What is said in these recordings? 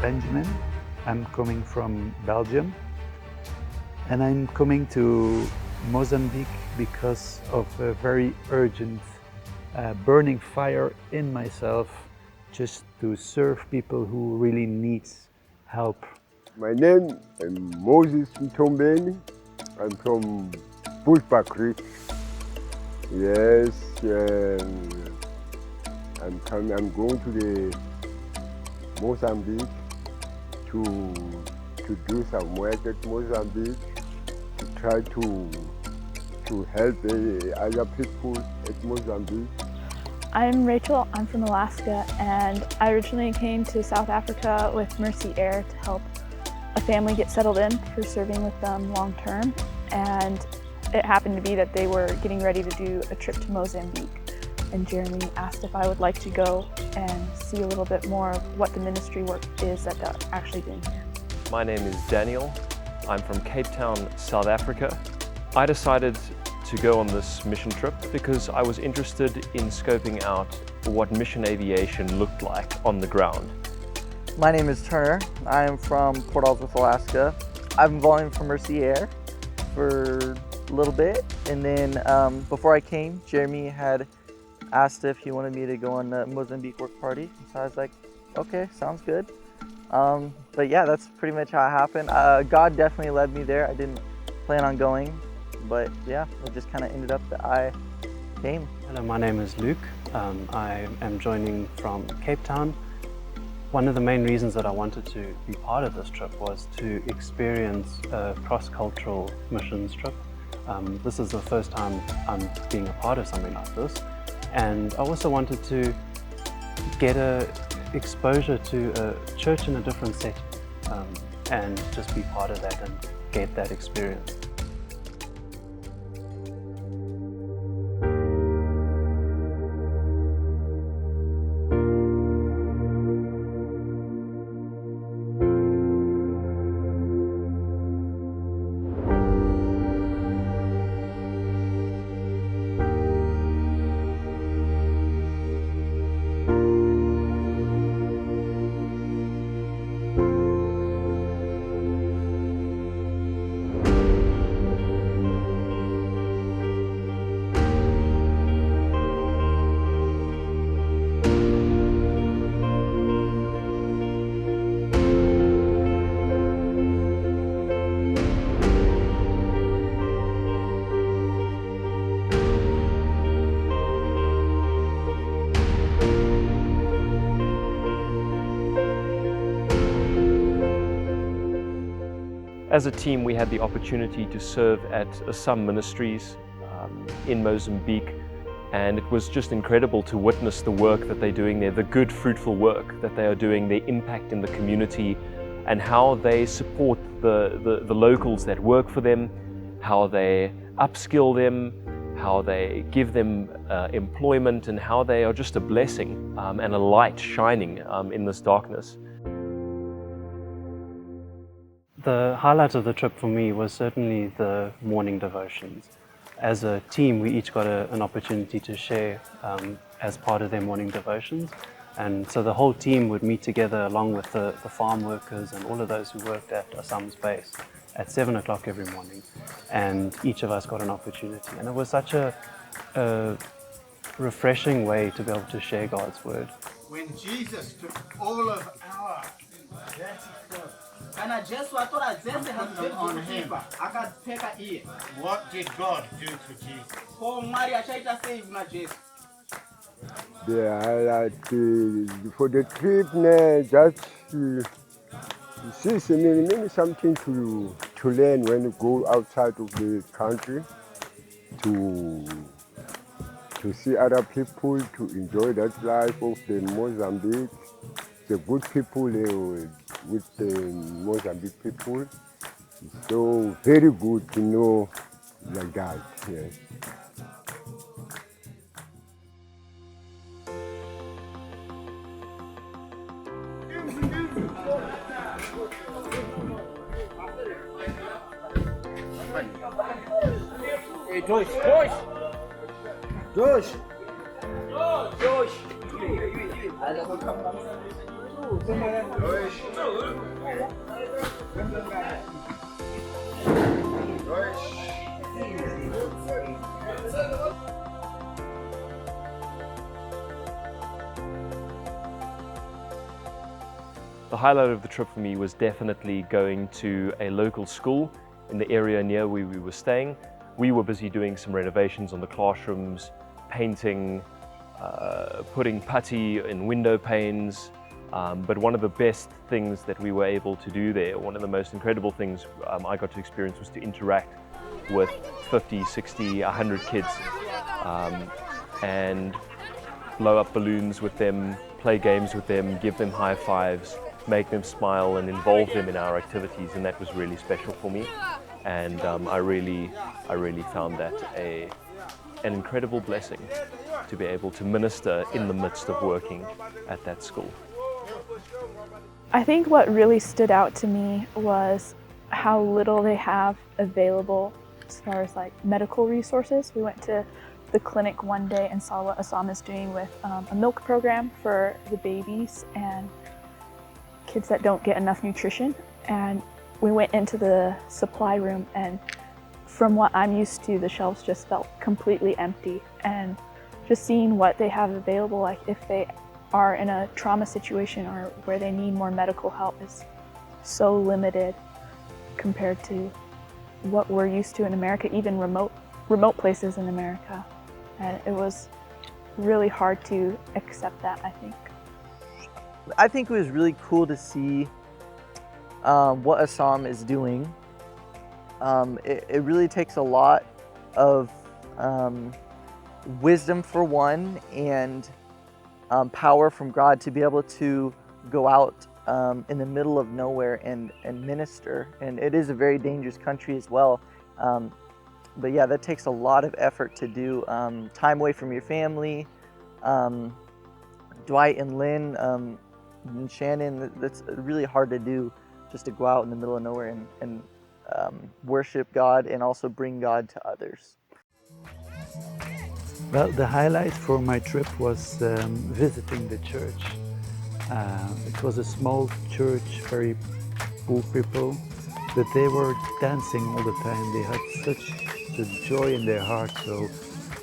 Benjamin. I'm coming from Belgium, and I'm coming to Mozambique because of a very urgent burning fire in myself, just to serve people who really need help. My name is Moses Mtombeni. I'm from Bushback Creek. Yes, I'm going to the Mozambique to do some work at Mozambique, to try to help the other people at Mozambique. I'm Rachel, I'm from Alaska, and I originally came to South Africa with Mercy Air to help a family get settled in for serving with them long term. And it happened to be that they were getting ready to do a trip to Mozambique. And Jeremy asked if I would like to go and see a little bit more of what the ministry work is that they're actually doing here. My name is Daniel. I'm from Cape Town, South Africa. I decided to go on this mission trip because I was interested in scoping out what mission aviation looked like on the ground. My name is Turner. I am from Port Elizabeth, Alaska. I've been volunteering for Mercy Air for a little bit, and then before I came, Jeremy had asked if he wanted me to go on the Mozambique work party, so I was like, okay, sounds good. But yeah, that's pretty much how it happened. God definitely led me there. I didn't plan on going, but yeah, it just kind of ended up that I came. Hello, my name is Luke. I am joining from Cape Town. One of the main reasons that I wanted to be part of this trip was to experience a cross-cultural missions trip. This is the first time I'm being a part of something like this. And I also wanted to get a exposure to a church in a different setting and just be part of that and get that experience. As a team, we had the opportunity to serve at some ministries in Mozambique, and it was just incredible to witness the work that they're doing there, the good, fruitful work that they are doing, their impact in the community, and how they support the locals that work for them, how they upskill them, how they give them employment, and how they are just a blessing and a light shining in this darkness. The highlight of the trip for me was certainly the morning devotions. As a team, we each got an opportunity to share as part of their morning devotions. And so the whole team would meet together along with the farm workers and all of those who worked at Assam's base at 7 o'clock every morning. And each of us got an opportunity. And it was such a refreshing way to be able to share God's word. When Jesus took all of our dirty clothes, and I just thought I just had to on him. I got take a ear. What did God do to Jesus? For Maria, I save my Jesus. The highlight for the trip, just see maybe something to learn when you go outside of the country, to see other people, to enjoy that life of the Mozambique, the good people with the Mozambique people. It's so very good to know like that. Yes. Hey, Joyce! Joyce! Joyce! Joyce! The highlight of the trip for me was definitely going to a local school in the area near where we were staying. We were busy doing some renovations on the classrooms, painting, putting putty in window panes, but one of the best things that we were able to do there, one of the most incredible things I got to experience, was to interact with 50, 60, 100 kids and blow up balloons with them, play games with them, give them high fives, make them smile and involve them in our activities, and that was really special for me. And I really found that an incredible blessing to be able to minister in the midst of working at that school. I think what really stood out to me was how little they have available as far as like medical resources. We went to the clinic one day and saw what Assam is doing with a milk program for the babies and kids that don't get enough nutrition. And we went into the supply room, and from what I'm used to, the shelves just felt completely empty. And just seeing what they have available, like if they are in a trauma situation or where they need more medical help, is so limited compared to what we're used to in America, even remote places in America. And it was really hard to accept that, I think. I think it was really cool to see what Assam is doing. It really takes a lot of wisdom for one, and power from God to be able to go out in the middle of nowhere and minister. And it is a very dangerous country as well. But yeah, that takes a lot of effort to do. Time away from your family. Dwight and Lynn and Shannon, that's really hard to do, just to go out in the middle of nowhere and worship God and also bring God to others. Well, the highlight for my trip was visiting the church. It was a small church, very poor people, but they were dancing all the time. They had such a joy in their heart, so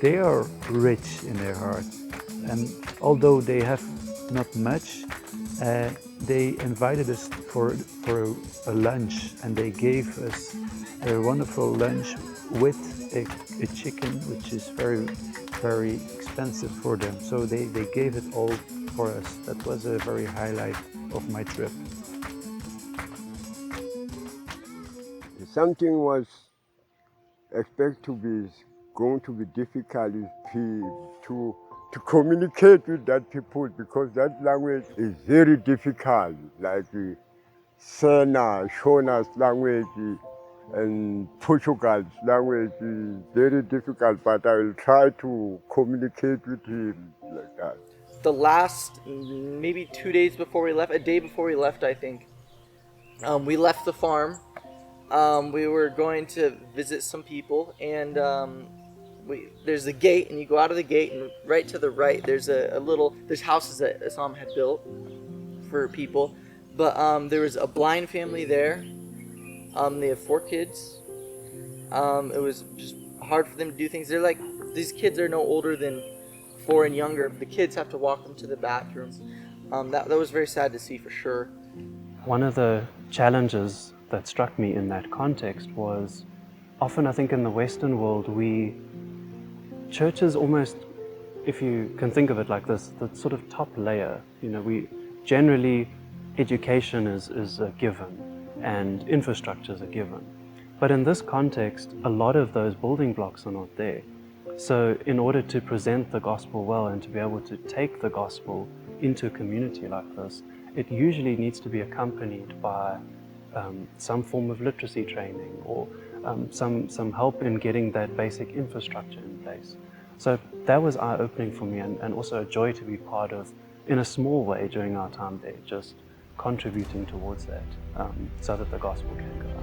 they are rich in their heart. And although they have not much, they invited us for a lunch, and they gave us a wonderful lunch with a chicken, which is very, very expensive for them. So they gave it all for us. That was a very highlight of my trip. Something was expected to be going to be difficult to communicate with that people, because that language is very difficult, like Sena, Shona's language and Portugal's language is very difficult, but I will try to communicate with him like that. The last maybe 2 days before we left, a day before we left, I think, we left the farm. We were going to visit some people, and there's a gate, and you go out of the gate, and right to the right there's there's houses that Assam had built for people, but there was a blind family there. They have 4 kids. It was just hard for them to do things. They're like, these kids are no older than 4 and younger. The kids have to walk them to the bathrooms. That was very sad to see, for sure. One of the challenges that struck me in that context was, often I think in the Western world, churches almost, if you can think of it like this, the sort of top layer, we generally, education is a given and infrastructure is a given. But in this context, a lot of those building blocks are not there. So in order to present the gospel well and to be able to take the gospel into a community like this, it usually needs to be accompanied by some form of literacy training or some help in getting that basic infrastructure in place. So that was eye-opening for me, and also a joy to be part of, in a small way during our time there, just contributing towards that, so that the gospel can go out.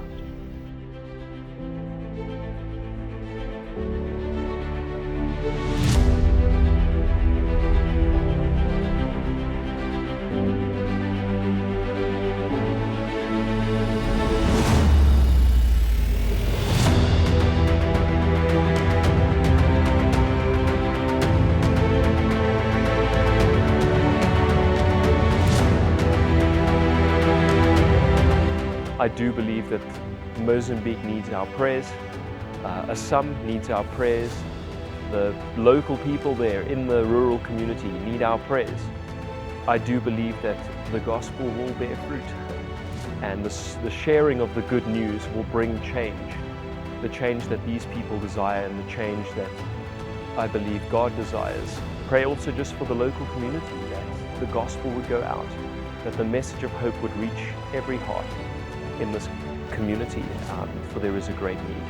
I do believe that Mozambique needs our prayers, Assam needs our prayers, the local people there in the rural community need our prayers. I do believe that the gospel will bear fruit, and the sharing of the good news will bring change, the change that these people desire and the change that I believe God desires. Pray also just for the local community, that the gospel would go out, that the message of hope would reach every heart in this community, for there is a great need.